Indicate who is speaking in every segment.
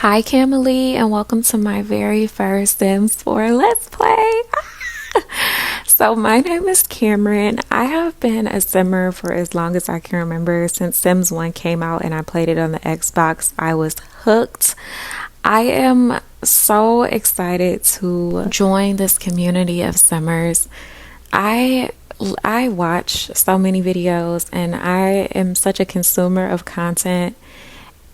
Speaker 1: Hi Camily, and welcome to my very first Sims 4 Let's Play. So my name is Cameron. I have been a simmer for as long as I can remember. Since Sims 1 came out and I played it on the Xbox, I was hooked. I am so excited to join this community of simmers. I watch so many videos and I am such a consumer of content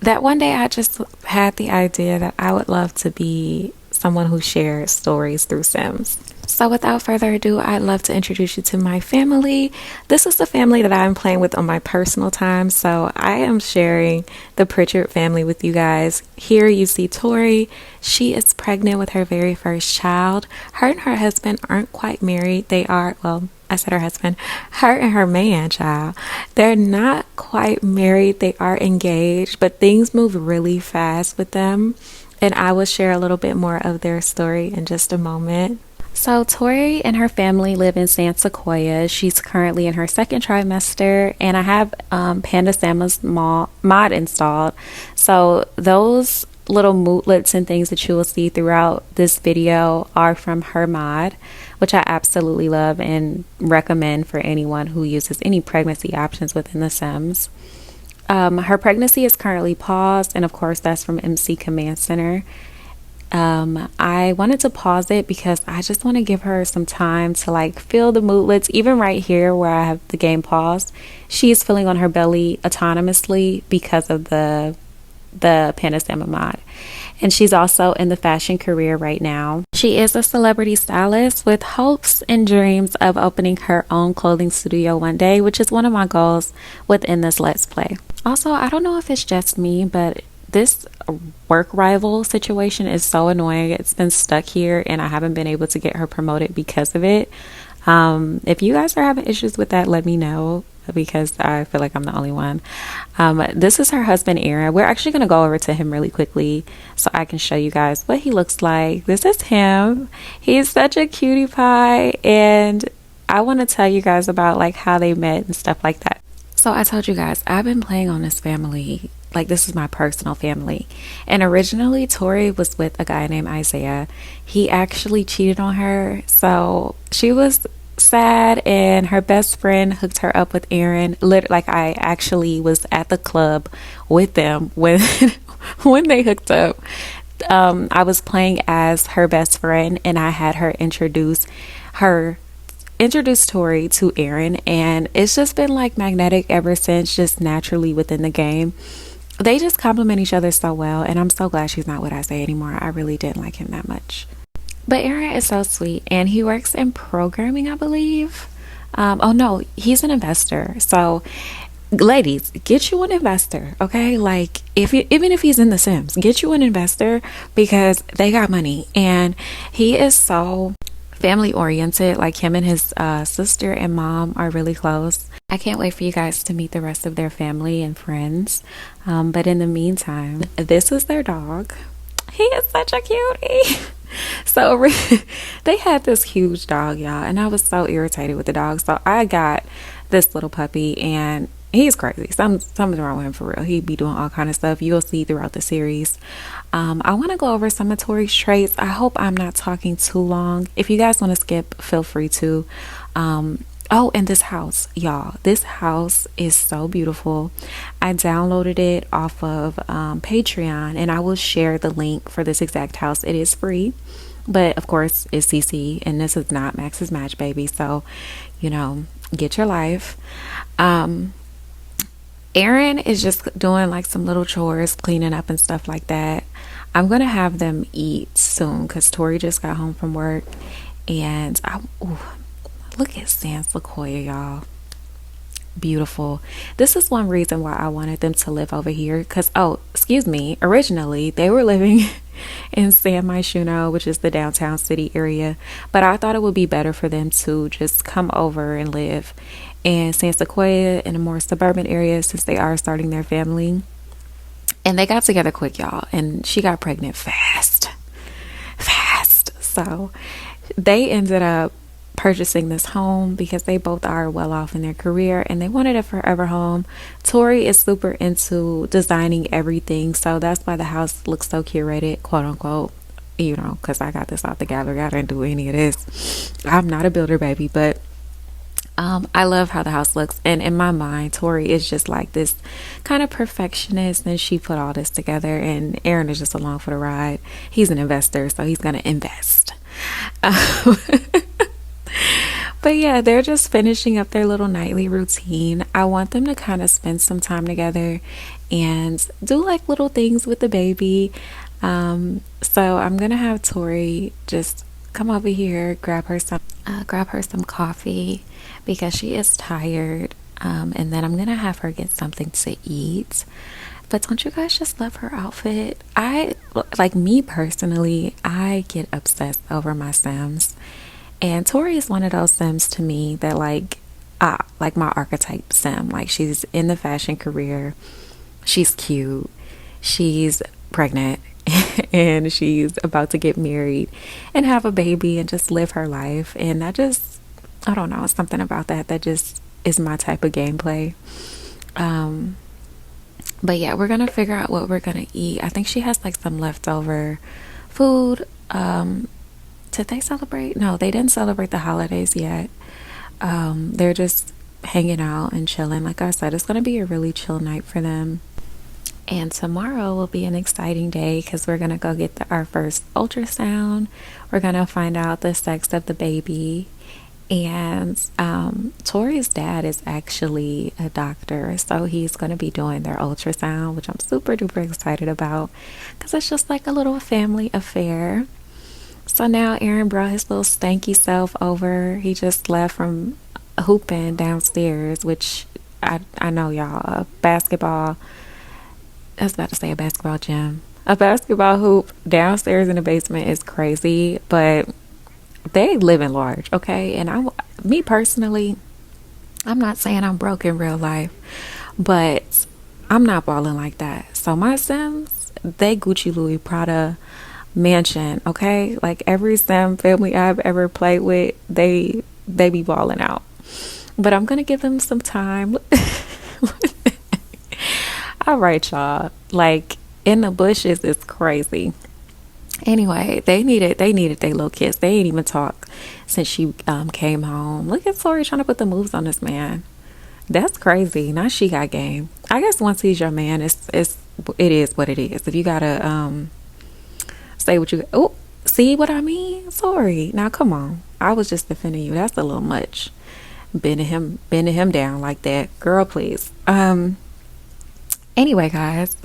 Speaker 1: that one day I just had the idea that I would love to be someone who shares stories through Sims. So without further ado, I'd love to introduce you to my family. This is the family that I'm playing with on my personal time. So I am sharing the Pritchard family with you guys. Here you see Tori. She is pregnant with her very first child. Her and her husband aren't quite married. They are, well, I said her husband, her and her man, child. They're not quite married. They are engaged, but things move really fast with them. And I will share a little bit more of their story in just a moment. So Tori and her family live in San Sequoia. She's currently in her second trimester, and I have PandaSama's mod installed. So those little mootlets and things that you will see throughout this video are from her mod, which I absolutely love and recommend for anyone who uses any pregnancy options within The Sims. Her pregnancy is currently paused, and of course that's from MC Command Center. I wanted to pause it because I just want to give her some time to like feel the mootlets. Even right here where I have the game paused, she's feeling on her belly autonomously because of the PandaSama mod. And she's also in the fashion career right now. She is a celebrity stylist with hopes and dreams of opening her own clothing studio one day, which is one of my goals within this Let's Play. Also, I don't know if it's just me, but this work rival situation is so annoying. It's been stuck here and I haven't been able to get her promoted because of it. If you guys are having issues with that, let me know, because I feel like I'm the only one. This is her husband, Aaron. We're actually going to go over to him really quickly so I can show you guys what he looks like. This is him. He's such a cutie pie, and I want to tell you guys about like how they met and stuff like that. So I told you guys, I've been playing on this family. Like, this is my personal family. And originally, Tori was with a guy named Isaiah. He actually cheated on her. So she was sad, and her best friend hooked her up with Aaron. Like, I actually was at the club with them when when they hooked up. I was playing as her best friend, and I had her introduce Tori to Aaron, and it's just been like magnetic ever since, just naturally within the game. They just complement each other so well, and I'm so glad she's not with Isaiah anymore. I really didn't like him that much. But Aaron is so sweet, and he works in programming, I believe. Oh no, he's an investor. So ladies, get you an investor, okay? Like, even if he's in The Sims, get you an investor, because they got money, and he is so family oriented. Like, him and his sister and mom are really close. I can't wait for you guys to meet the rest of their family and friends. But in the meantime, this is their dog. He is such a cutie. So they had this huge dog, y'all, and I was so irritated with the dog. So I got this little puppy, and he's crazy. Something's wrong with him for real. He be doing all kind of stuff. You'll see throughout the series. I want to go over some of Tori's traits. I hope I'm not talking too long. If you guys want to skip, feel free to. Oh, and this house, y'all. This house is so beautiful. I downloaded it off of Patreon, and I will share the link for this exact house. It is free, but of course it's CC, and this is not Max's Match, baby. So, you know, get your life. Aaron is just doing like some little chores, cleaning up and stuff like that. I'm gonna have them eat soon because Tori just got home from work, and look at San Sequoia, y'all. Beautiful. This is one reason why I wanted them to live over here, because originally they were living in San Myshuno, which is the downtown city area, but I thought it would be better for them to just come over and live in San Sequoia, in a more suburban area, since they are starting their family. And they got together quick, y'all, and she got pregnant fast. So they ended up purchasing this home because they both are well off in their career and they wanted a forever home. Tori is super into designing everything, so that's why the house looks so curated, quote unquote, you know, because I got this off the gallery. I didn't do any of this. I'm not a builder, baby, but I love how the house looks. And in my mind, Tori is just like this kind of perfectionist, and she put all this together, and Aaron is just along for the ride. He's an investor, so he's going to invest. But yeah, they're just finishing up their little nightly routine. I want them to kind of spend some time together and do like little things with the baby. So I'm gonna have Tori just come over here, grab her some coffee because she is tired. And then I'm gonna have her get something to eat. But don't you guys just love her outfit? Like me personally, I get obsessed over my Sims. And Tori is one of those Sims to me that like my archetype Sim. Like, she's in the fashion career, she's cute, she's pregnant, and she's about to get married and have a baby and just live her life. And I don't know, something about that just is my type of gameplay. But yeah, we're gonna figure out what we're gonna eat. I think she has like some leftover food. Did they celebrate? No, they didn't celebrate the holidays yet. They're just hanging out and chilling. Like I said, it's gonna be a really chill night for them. And tomorrow will be an exciting day because we're gonna go get our first ultrasound. We're gonna find out the sex of the baby. And Tori's dad is actually a doctor, so he's going to be doing their ultrasound, which I'm super duper excited about because it's just like a little family affair. So now Aaron brought his little stanky self over. He just left from hooping downstairs, which I know, y'all, a basketball gym, a basketball hoop downstairs in the basement is crazy, but they live in large, okay? And me personally, I'm not saying I'm broke in real life, but I'm not balling like that. So my Sims, they Gucci, Louis, Prada, mansion, okay? Like every Sim family I've ever played with, they be balling out. But I'm gonna give them some time. All right, y'all. Like, in the bushes is crazy. Anyway, they needed their little kiss. They ain't even talk since she came home. Look at Tori trying to put the moves on this man. That's crazy. Now she got game. I guess once he's your man, it is what it is. If you gotta say what you, oh, see what I mean? Sorry. Now come on. I was just defending you. That's a little much. Bending him down like that, girl. Please. Anyway, guys,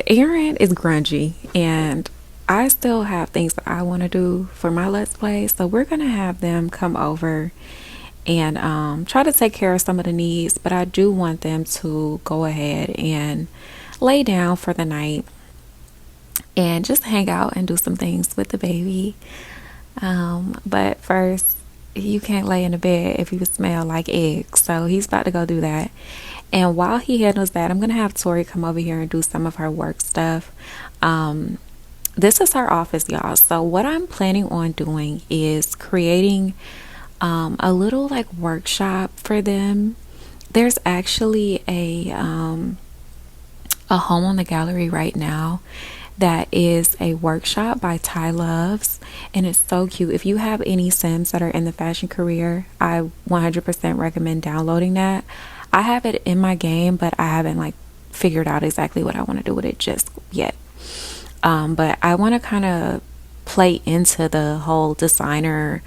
Speaker 1: Aaron is grungy and I still have things that I want to do for my Let's Play, so we're going to have them come over and try to take care of some of the needs, but I do want them to go ahead and lay down for the night and just hang out and do some things with the baby. But first, you can't lay in the bed if you smell like eggs, so he's about to go do that. And while he handles that, I'm going to have Tori come over here and do some of her work stuff. This is her office, y'all. So what I'm planning on doing is creating a little like workshop for them. There's actually a home on the gallery right now that is a workshop by Ty Loves, and it's so cute. If you have any Sims that are in the fashion career, I 100% recommend downloading that. I have it in my game, but I haven't like figured out exactly what I want to do with it just yet. But I want to kind of play into the whole designer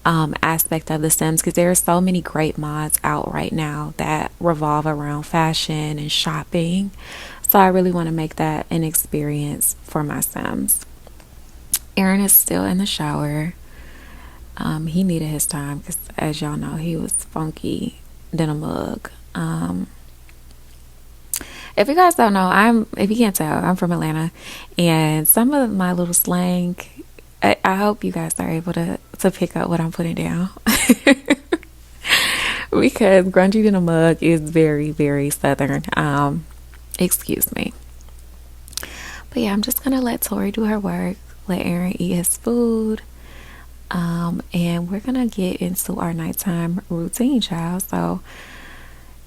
Speaker 1: aspect of the Sims because there are so many great mods out right now that revolve around fashion and shopping. So I really want to make that an experience for my Sims. Aaron is still in the shower. He needed his time because, as y'all know, he was funky than a mug. If you guys don't know, if you can't tell, I'm from Atlanta, and some of my little slang, I hope you guys are able to pick up what I'm putting down. Because grungy than a mug is very, very southern. Excuse me. But yeah, I'm just gonna let Tori do her work, let Aaron eat his food. And we're gonna get into our nighttime routine, child. So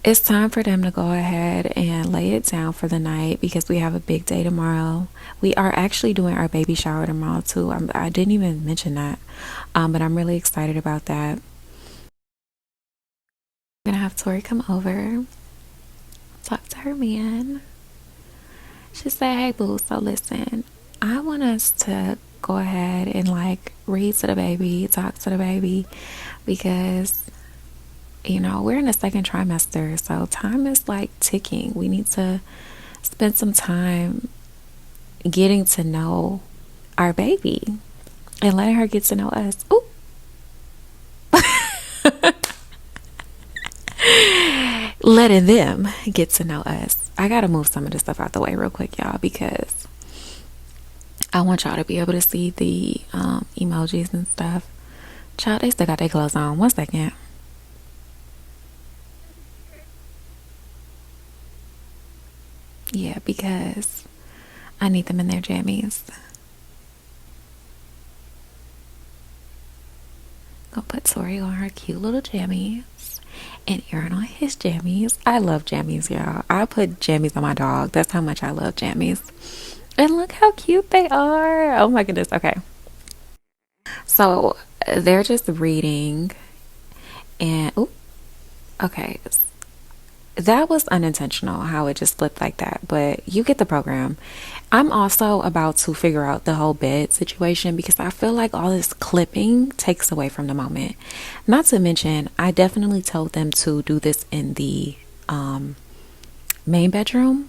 Speaker 1: it's time for them to go ahead and lay it down for the night because we have a big day tomorrow. We are actually doing our baby shower tomorrow too. I didn't even mention that, but I'm really excited about that. I'm gonna have Tori come over, talk to her man. She said, "Hey boo, so listen, I want us to go ahead and like read to the baby, talk to the baby, because we're in the second trimester, so time is like ticking. We need to spend some time getting to know our baby and letting her get to know us." Ooh. Letting them get to know us. I gotta move some of this stuff out the way real quick, y'all, because I want y'all to be able to see the emojis and stuff. Child, they still got their clothes on. 1 second. Yeah, because I need them in their jammies. Gonna put Tori on her cute little jammies and Aaron on his jammies. I love jammies, y'all. I put jammies on my dog. That's how much I love jammies. And look how cute they are. Oh my goodness. Okay. So they're just reading and okay. That was unintentional how it just flipped like that, but you get the program. I'm also about to figure out the whole bed situation because I feel like all this clipping takes away from the moment. Not to mention, I definitely told them to do this in the main bedroom,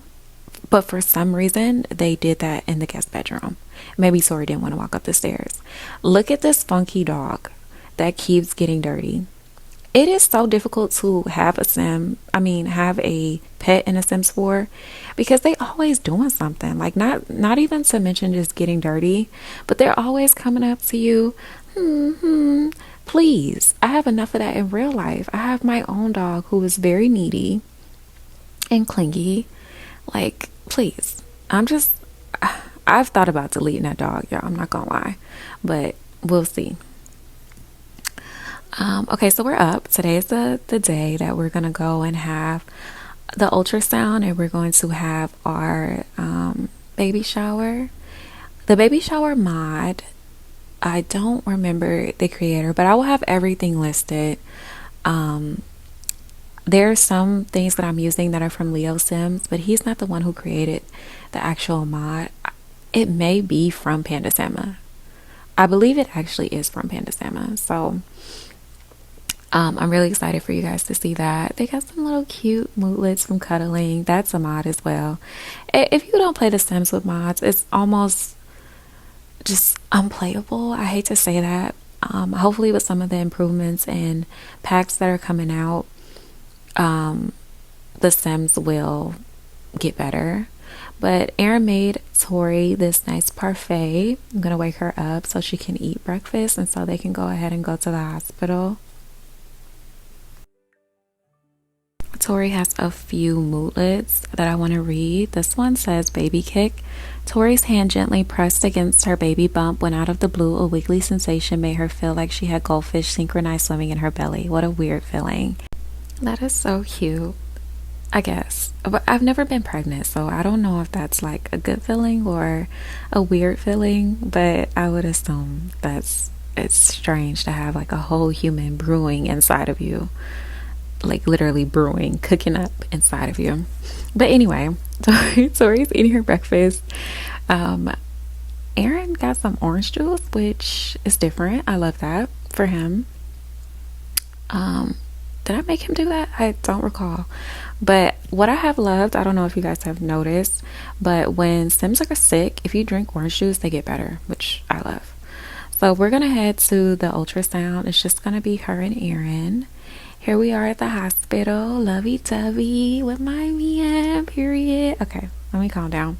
Speaker 1: but for some reason they did that in the guest bedroom. Maybe Tori didn't want to walk up the stairs. Look at this funky dog that keeps getting dirty. It is so difficult to have have a pet in a Sims 4 because they always doing something. Like not even to mention just getting dirty, but they're always coming up to you. Please. I have enough of that in real life. I have my own dog who is very needy and clingy. Like, please. I've thought about deleting that dog, y'all. I'm not gonna lie, but we'll see. Okay, so we're up. Today is the day that we're gonna go and have the ultrasound, and we're going to have our baby shower. The baby shower mod, I don't remember the creator, but I will have everything listed. There are some things that I'm using that are from Leo Sims, but he's not the one who created the actual mod. It may be from PandaSama. I believe it actually is from PandaSama. So I'm really excited for you guys to see that. They got some little cute mootlets from Cuddling. That's a mod as well. If you don't play The Sims with mods, it's almost just unplayable. I hate to say that. Hopefully with some of the improvements and packs that are coming out, The Sims will get better. But Aaron made Tori this nice parfait. I'm going to wake her up so she can eat breakfast and so they can go ahead and go to the hospital. Tori has a few mootlets that I want to read. This one says baby kick. Tori's hand gently pressed against her baby bump when out of the blue a wiggly sensation made her feel like she had goldfish synchronized swimming in her belly. What a weird feeling. That is so cute, I guess. But I've never been pregnant, so I don't know if that's like a good feeling or a weird feeling, but I would assume it's strange to have like a whole human brewing inside of you. Like literally brewing, cooking up inside of you. But anyway, Tori's eating her breakfast. Aaron got some orange juice, which is different. I love that for him. Did I make him do that? I don't recall. But what I have loved, I don't know if you guys have noticed, but when Sims are sick, if you drink orange juice, they get better, which I love. So we're gonna head to the ultrasound. It's just gonna be her and Aaron. Here we are at the hospital, lovey-dovey with my man, period. Okay, let me calm down.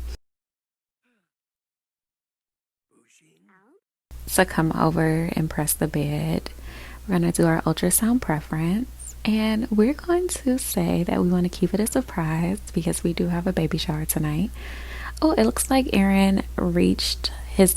Speaker 1: So come over and press the bed. We're going to do our ultrasound preference. And we're going to say that we want to keep it a surprise because we do have a baby shower tonight. Oh, it looks like Aaron reached his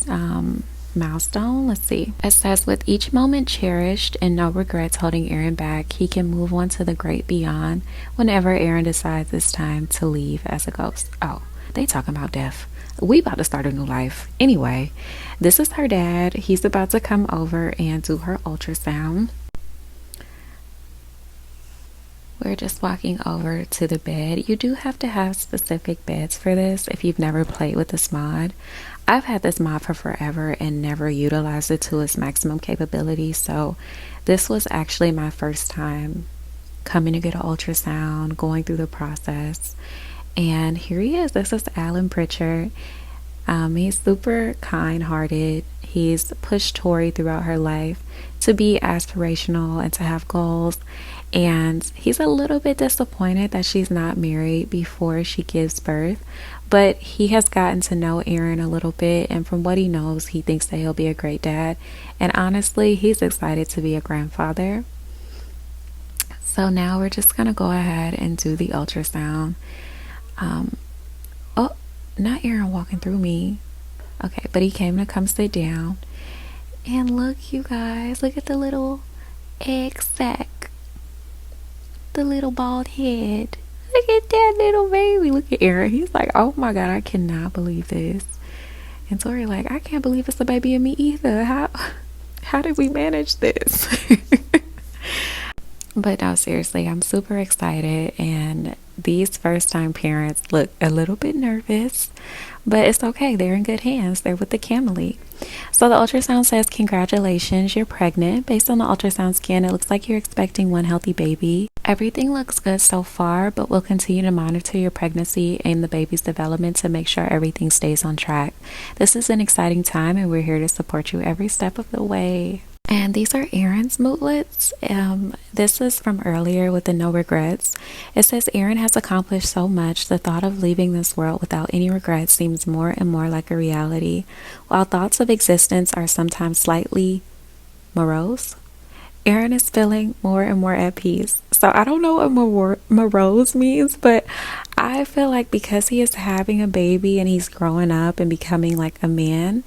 Speaker 1: milestone. Let's see. It says, with each moment cherished and no regrets holding Aaron back, he can move on to the great beyond whenever Aaron decides it's time to leave as a ghost. Oh, they talking about death. We about to start a new life. Anyway, this is her dad. He's about to come over and do her ultrasound. We're just walking over to the bed. You do have to have specific beds for this if you've never played with this mod. I've had this mod for forever and never utilized it to its maximum capability. So this was actually my first time coming to get an ultrasound, going through the process. And here he is. This is Alan Pritchard. He's super kind-hearted. He's pushed Tori throughout her life to be aspirational and to have goals. And he's a little bit disappointed that she's not married before she gives birth. But he has gotten to know Aaron a little bit. And from what he knows, he thinks that he'll be a great dad. And honestly, he's excited to be a grandfather. So now we're just going to go ahead and do the ultrasound. Oh, not Aaron walking through me. Okay, but he came to come sit down. And look, you guys, look at the little egg sac. The little bald head. Look at that little baby. Look at Aaron. He's like, oh my God, I cannot believe this. And Tori like, I can't believe it's a baby in me either. How did we manage this? But no, seriously, I'm super excited, and these first-time parents look a little bit nervous, but it's okay. They're in good hands. They're with the Camily. So the ultrasound says, congratulations, you're pregnant. Based on the ultrasound scan, it looks like you're expecting one healthy baby. Everything looks good so far, but we'll continue to monitor your pregnancy and the baby's development to make sure everything stays on track. This is an exciting time, and we're here to support you every step of the way. And these are Aaron's mootlets. This is from earlier with the no regrets. It says, Aaron has accomplished so much. The thought of leaving this world without any regrets seems more and more like a reality. While thoughts of existence are sometimes slightly morose, Aaron is feeling more and more at peace. So I don't know what morose means, but I feel like because he is having a baby and he's growing up and becoming like a man,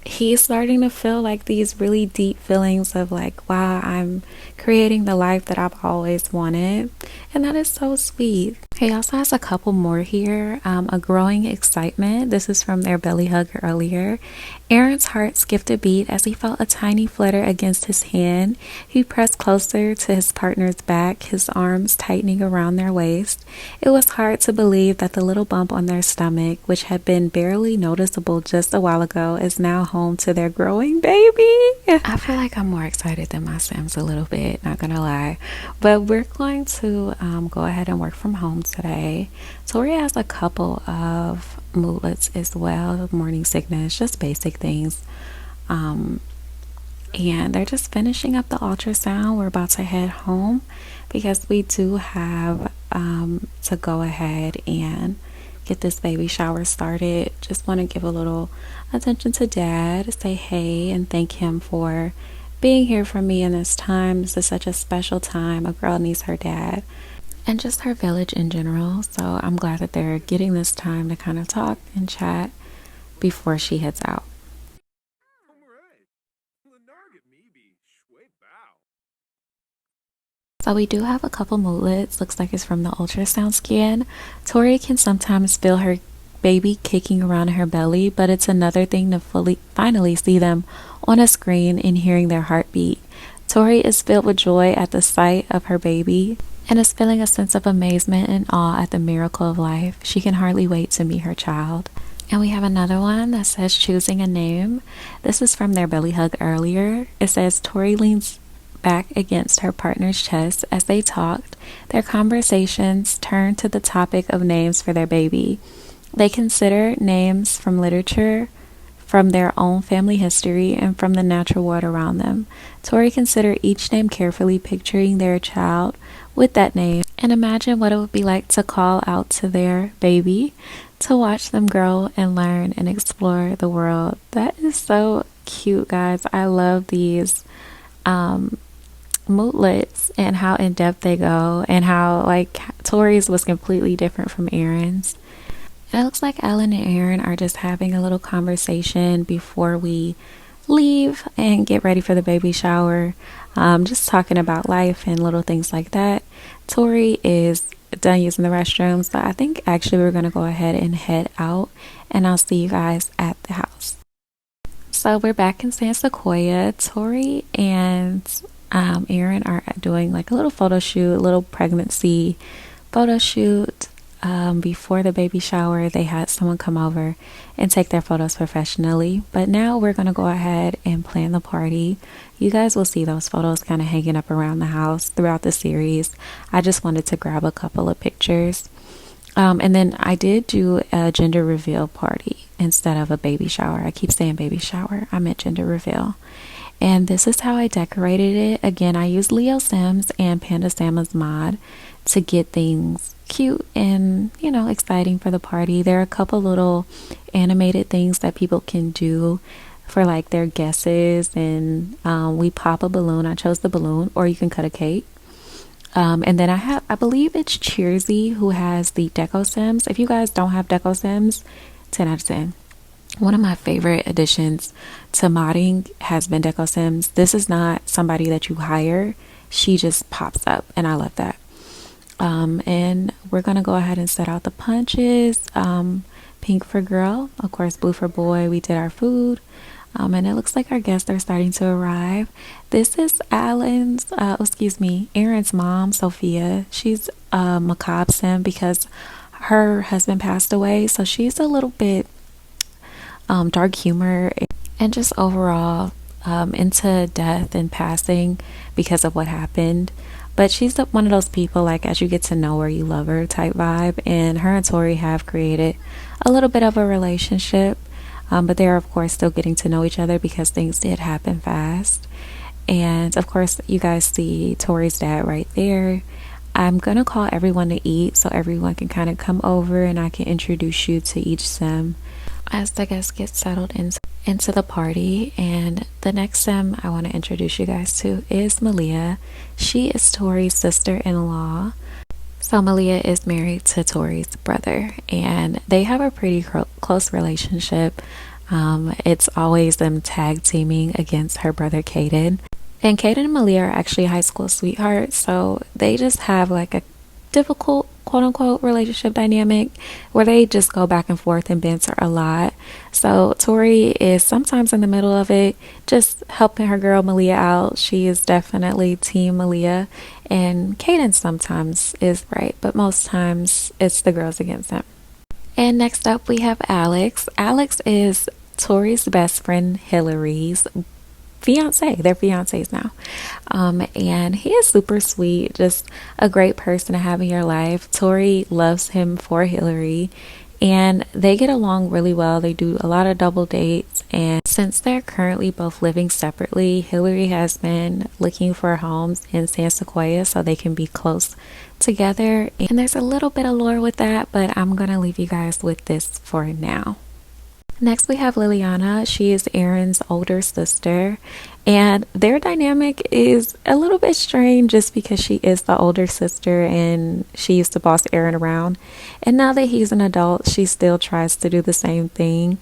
Speaker 1: he's starting to feel like these really deep feelings of like, wow, I'm creating the life that I've always wanted. And that is so sweet. He also has a couple more here. A growing excitement. This is from their belly hug earlier. Aaron's heart skipped a beat as he felt a tiny flutter against his hand. He pressed closer to his partner's back, his arms tightening around their waist. It was hard to believe that the little bump on their stomach, which had been barely noticeable just a while ago, is now home to their growing baby. I feel like I'm more excited than my Sims a little bit, not gonna lie. But we're going to go ahead and work from home today. Tori has a couple of mootlets as well, morning sickness, just basic things. And they're just finishing up the ultrasound. We're about to head home because we do have to go ahead and get this baby shower started. Just want to give a little attention to Dad, say hey and thank him for being here for me in this time. This is such a special time. A girl needs her dad and just her village in general. So I'm glad that they're getting this time to kind of talk and chat before she heads out. So we do have a couple mootlets. Looks like it's from the ultrasound scan. Tori can sometimes feel her baby kicking around in her belly, but it's another thing to finally see them on a screen and hearing their heartbeat. Tori is filled with joy at the sight of her baby and is feeling a sense of amazement and awe at the miracle of life. She can hardly wait to meet her child. And we have another one that says choosing a name. This is from their belly hug earlier. It says Tori leans back against her partner's chest as they talked. Their conversations turned to the topic of names for their baby. They consider names from literature, from their own family history, and from the natural world around them. Tori considered each name carefully, picturing their child with that name and imagine what it would be like to call out to their baby, to watch them grow and learn and explore the world. That is so cute, guys. I love these mootlets and how in-depth they go, and how like Tori's was completely different from Aaron's. And it looks like Ellen and Aaron are just having a little conversation before we leave and get ready for the baby shower. Just talking about life and little things like that. Tori is done using the restroom, so I think actually we're going to go ahead and head out, and I'll see you guys at the house. So we're back in San Sequoia. Tori and Aaron are doing like a little photo shoot, a little pregnancy photo shoot. Before the baby shower, they had someone come over and take their photos professionally. But now we're going to go ahead and plan the party. You guys will see those photos kind of hanging up around the house throughout the series. I just wanted to grab a couple of pictures. And then I did do a gender reveal party instead of a baby shower. I keep saying baby shower. I meant gender reveal. And this is how I decorated it. Again, I used SIMS and PandaSama's Mod to get things cute and, you know, exciting for the party. There are a couple little animated things that people can do for like their guesses, and we pop a balloon. I chose the balloon, or you can cut a cake. And then I believe it's Cheersy who has the Deco Sims. If you guys don't have Deco Sims, 10 out of 10. One of my favorite additions to modding has been Deco Sims. This is not somebody that you hire. She just pops up, and I love that. And we're going to go ahead and set out the punches. Pink for girl, of course, blue for boy. We did our food. And it looks like our guests are starting to arrive. This is Aaron's mom, Sophia. She's a macabre sim because her husband passed away. So she's a little bit dark humor and just overall into death and passing because of what happened. But she's one of those people, like, as you get to know her, you love her type vibe. And her and Tori have created a little bit of a relationship. But they're, of course, still getting to know each other because things did happen fast. And, of course, you guys see Tori's dad right there. I'm going to call everyone to eat so everyone can kind of come over and I can introduce you to each sim as the guests get settled into the party. And the next sim I want to introduce you guys to is Malia. She is Tori's sister-in-law. So Malia is married to Tori's brother, and they have a pretty close relationship. It's always them tag teaming against her brother Caden. And Caden and Malia are actually high school sweethearts, so they just have like a difficult quote-unquote relationship dynamic where they just go back and forth and banter a lot. So Tori is sometimes in the middle of it, just helping her girl Malia out. She is definitely team Malia, and Caden sometimes is right, but most times it's the girls against him. And next up we have Alex. Alex is Tori's best friend Hillary's fiance. They're fiancés now. And he is super sweet, just a great person to have in your life. Tori loves him for Hillary, and they get along really well. They do a lot of double dates, and since they're currently both living separately, Hillary has been looking for homes in San Sequoia so they can be close together. And there's a little bit of lore with that, but I'm gonna leave you guys with this for now. Next we have Liliana. She is Aaron's older sister, and their dynamic is a little bit strange just because she is the older sister and she used to boss Aaron around, and now that he's an adult she still tries to do the same thing.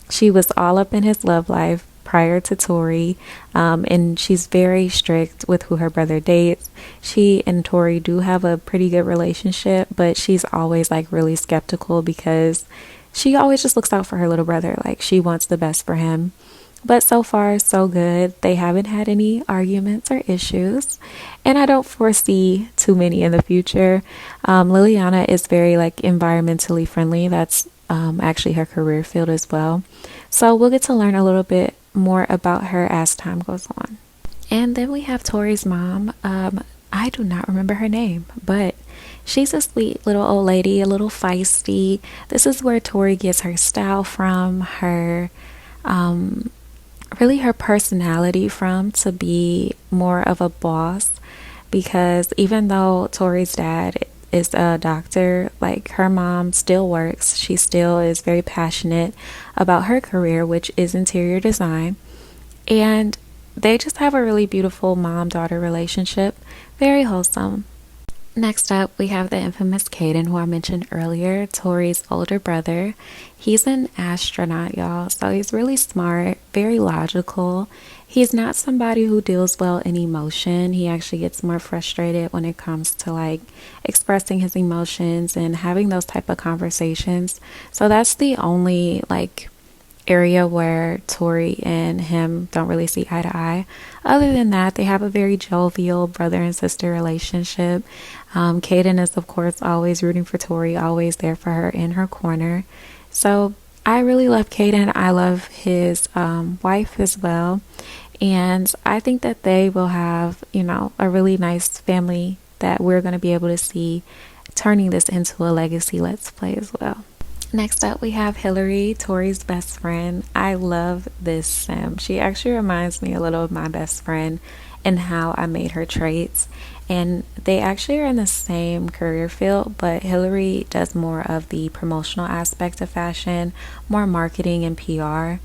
Speaker 1: She was all up in his love life prior to Tori, and she's very strict with who her brother dates. She and Tori do have a pretty good relationship, but she's always like really skeptical because she always just looks out for her little brother. Like, she wants the best for him. But so far, so good. They haven't had any arguments or issues, and I don't foresee too many in the future. Liliana is very like environmentally friendly. That's actually her career field as well. So we'll get to learn a little bit more about her as time goes on. And then we have Tori's mom. I do not remember her name, but she's a sweet little old lady, a little feisty. This is where Tori gets her style from, her really her personality from, to be more of a boss. Because even though Tori's dad is a doctor, like, her mom still works. She still is very passionate about her career, which is interior design. And they just have a really beautiful mom-daughter relationship. Very wholesome. Next up, we have the infamous Caden, who I mentioned earlier, Tori's older brother. He's an astronaut, y'all, so he's really smart, very logical. He's not somebody who deals well in emotion. He actually gets more frustrated when it comes to like expressing his emotions and having those type of conversations. So that's the only like area where Tori and him don't really see eye to eye. Other than that, they have a very jovial brother and sister relationship. Caden is, of course, always rooting for Tori, always there for her in her corner. So I really love Caden. I love his wife as well. And I think that they will have, you know, a really nice family that we're going to be able to see turning this into a legacy let's play as well. Next up, we have Hillary, Tori's best friend. I love this sim. She actually reminds me a little of my best friend and how I made her traits. And they actually are in the same career field, but Hillary does more of the promotional aspect of fashion, more marketing and PR.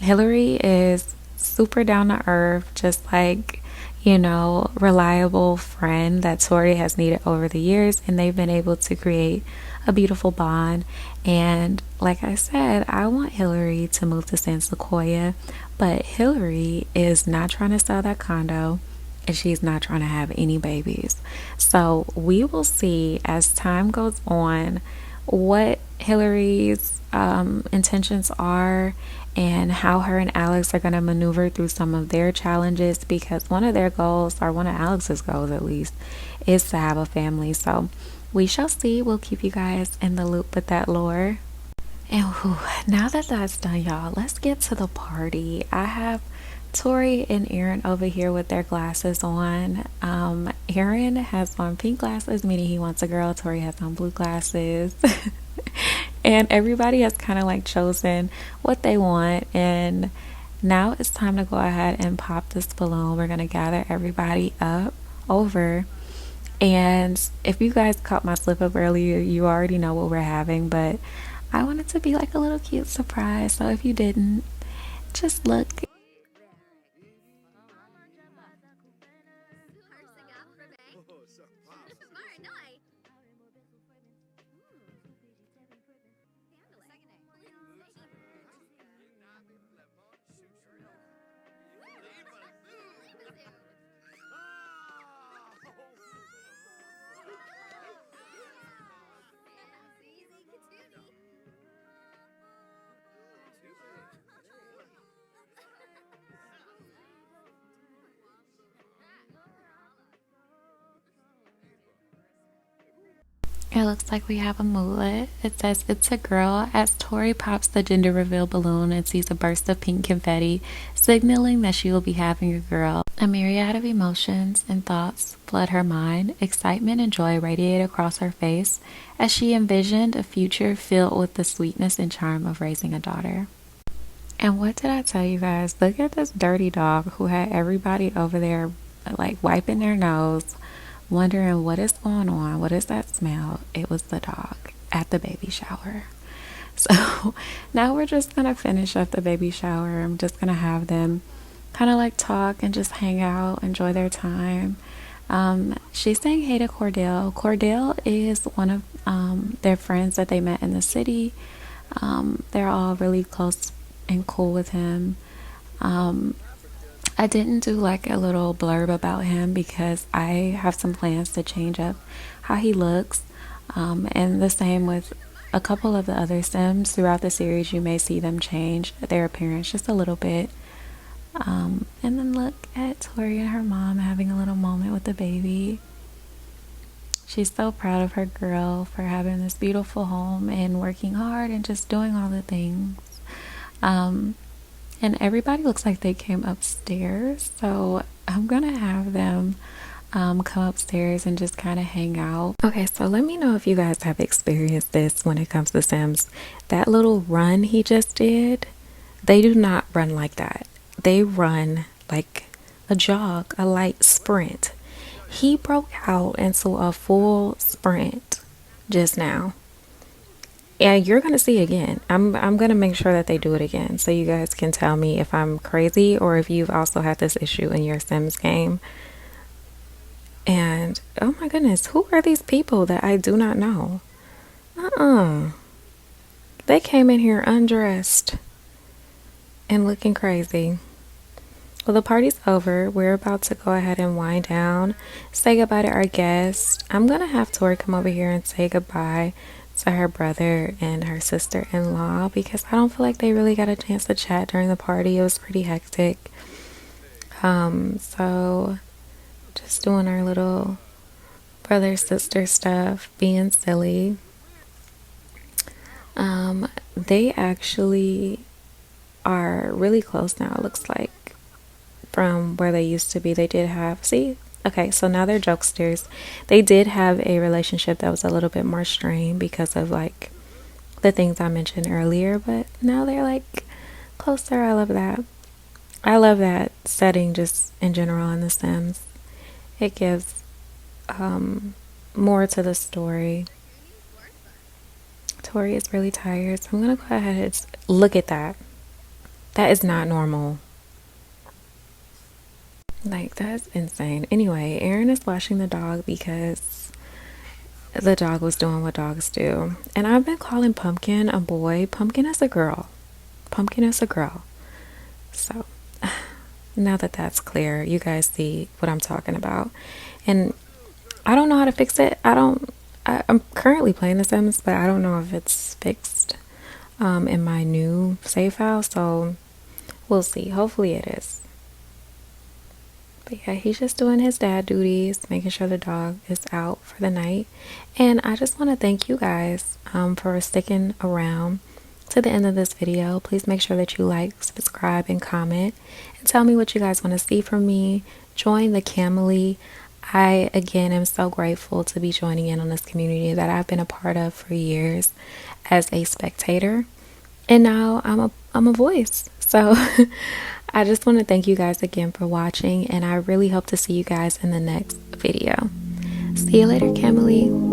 Speaker 1: Hillary is super down to earth, just like, you know, reliable friend that Tori has needed over the years, and they've been able to create a beautiful bond. And like I said, I want Hillary to move to San Sequoia, but Hillary is not trying to sell that condo and she's not trying to have any babies. So we will see as time goes on what Hillary's intentions are and how her and Alex are going to maneuver through some of their challenges, because one of their goals, or one of Alex's goals at least, is to have a family. So we shall see. We'll keep you guys in the loop with that lore. And whew, now that that's done, y'all, let's get to the party. I have Tori and Aaron over here with their glasses on. Aaron has on pink glasses, meaning he wants a girl. Tori has on blue glasses. And everybody has kind of like chosen what they want. And now it's time to go ahead and pop this balloon. We're going to gather everybody up over. And if you guys caught my slip up earlier, you already know what we're having. But I want it to be like a little cute surprise. So if you didn't, just look. It looks like we have a moodlet. It says it's a girl as Tori pops the gender reveal balloon and sees a burst of pink confetti, signaling that she will be having a girl. A myriad of emotions and thoughts flood her mind. Excitement and joy radiate across her face as she envisioned a future filled with the sweetness and charm of raising a daughter. And what did I tell you guys? Look at this dirty dog who had everybody over there like wiping their nose, wondering what is going on, what is that smell. It was the dog at the baby shower. So now we're just gonna finish up the baby shower. I'm just gonna have them kind of like talk and just hang out, enjoy their time. She's saying hey to Cordell. Cordell is one of their friends that they met in the city. They're all really close and cool with him. I didn't do like a little blurb about him because I have some plans to change up how he looks. And the same with a couple of the other Sims. Throughout the series, you may see them change their appearance just a little bit. And then look at Tori and her mom having a little moment with the baby. She's so proud of her girl for having this beautiful home and working hard and just doing all the things. And everybody looks like they came upstairs, so I'm gonna have them come upstairs and just kind of hang out. Okay, so let me know if you guys have experienced this when it comes to Sims. That little run he just did, they do not run like that. They run like a jog, a light sprint. He broke out into a full sprint just now. And you're going to see again. I'm going to make sure that they do it again so you guys can tell me if I'm crazy or if you've also had this issue in your Sims game. And And oh my goodness, who are these people that I do not know? They came in here undressed and looking crazy. Well, the party's over. We're about to go ahead and wind down, say goodbye to our guests. I'm gonna have Tori come over here and say goodbye to her brother and her sister-in-law because I don't feel like they really got a chance to chat during the party. It was pretty hectic. So just doing our little brother-sister stuff, being silly. They actually are really close now, it looks like, from where they used to be. They did have, okay, so now they're jokesters. They did have a relationship that was a little bit more strained because of like the things I mentioned earlier, but now they're like closer. I love that. I love that setting just in general in The Sims. It gives more to the story. Tori is really tired, so I'm gonna go ahead and look at that. That is not normal. Like, that's insane. Anyway, Aaron is washing the dog because the dog was doing what dogs do. And I've been calling Pumpkin a boy. Pumpkin is a girl. Pumpkin is a girl. So, now that that's clear, you guys see what I'm talking about. And I don't know how to fix it. I'm currently playing The Sims, but I don't know if it's fixed in my new save file. So, we'll see. Hopefully it is. But yeah, he's just doing his dad duties, making sure the dog is out for the night. And I just want to thank you guys for sticking around to the end of this video. Please make sure that you like, subscribe, and comment. And tell me what you guys want to see from me. Join the Camily. I, again, am so grateful to be joining in on this community that I've been a part of for years as a spectator. And now I'm a voice. So I just want to thank you guys again for watching, and I really hope to see you guys in the next video. See you later, Camily.